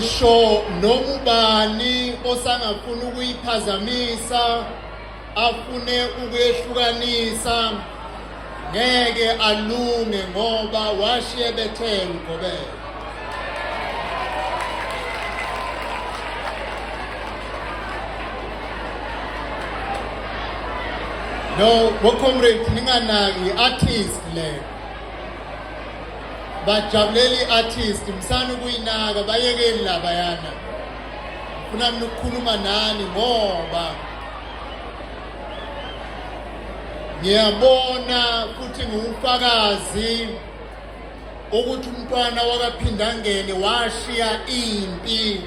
Sho noma ubani osangafuna ukuyiphazamisa afune ukuyehlukanisa ngeke alunge ngoba washiye bethele uGobela. No, comrade ninganaki artist le. Bajabuleli artist msana kuyinaka bayekeli labayana. Ufuna ukukhuluma nani ngoba ngiyabona futhi ngufakazi ukuthi umntwana wakaPhindangene washiya impi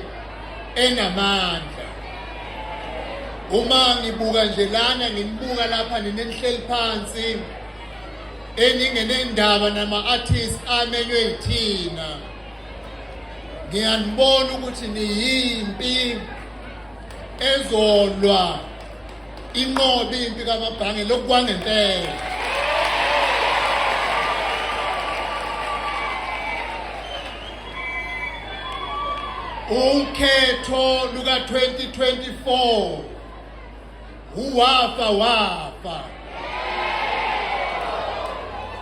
enamandla. Uma ngibuka nje lana ngimbuka lapha ninenihleli phansi eningenendaba nama-artists amenywe yithina. Ngiyanibona ukuthi niyimpi ezolwa inqoba impi kaMabhange lokwangempela. Ukhetho luka 2024 wafa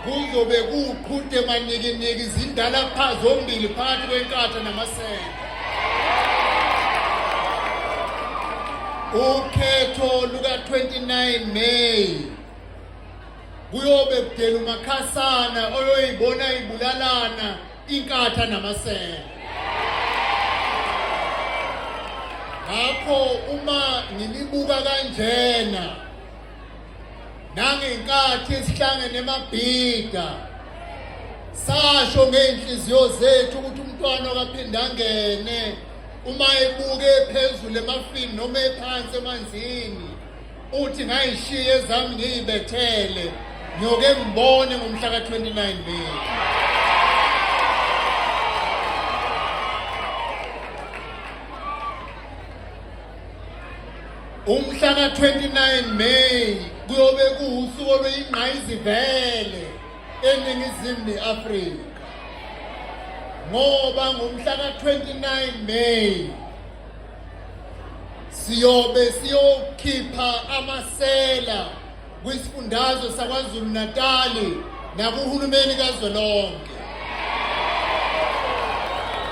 kuzobe kuqhude manikiniki izindala pha zombili phakathi kwenkatha namasela. Ukhetho luka 29 May kuyobe kudela uMakhasana oyoyibona ibulalana inkatha namasela. Ngakho uma ngilibuka kanjena nangenkathi esihlangene eMabhida sasho ngeenhliziyo zethu ukuthi umntwana kaPhindangene uma ebuke phezulu emafini noma ephansi emanzini uthi ngayishiya ezami ngiyibethele ngiyoke ngibone ngomhla ka 29 May. Umhla ka 29 May kuyobe kuwusuku oluyingqayizivele eNingizimu neAfrika. Ngoba ngomhla ka 29 May siyobe siyokhipha amasela kwisifundazwe saKwaZulu Natali nakuhulumeni kazwelonke.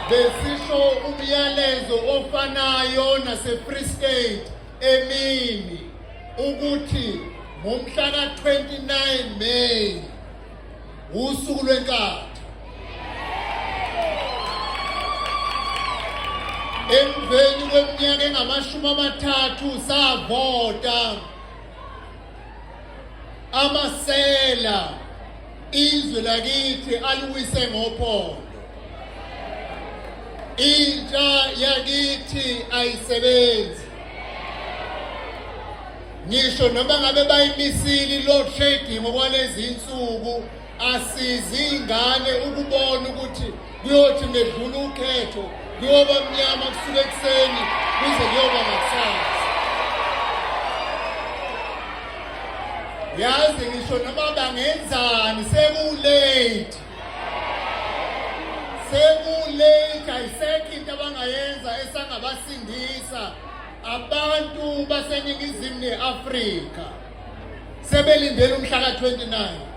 Besisho umyalezo ofanayo nase-Free State emini ukuthi ngomhla ka 29 May usuku lwenkatha. Emveni kweminyaka engama-30 savota amasela izwe lakithi aluwise ngophondo. Intsha yakithi ayisebenzi. Ngisho noma ngabe bayimisile load shedding ngokwalezi insuku asizi ingane ukubona ukuthi kuyothi ngedlula ukhetho kuyoba mnyama kusuka ekseni kuze kuyoba ngakusasa. Yazi ngisho noma bangenzani sekulate. Ayisekho into abangayenza esangabasindisa abantu baseNingizimu neAfrika sebelindele umhla ka 29.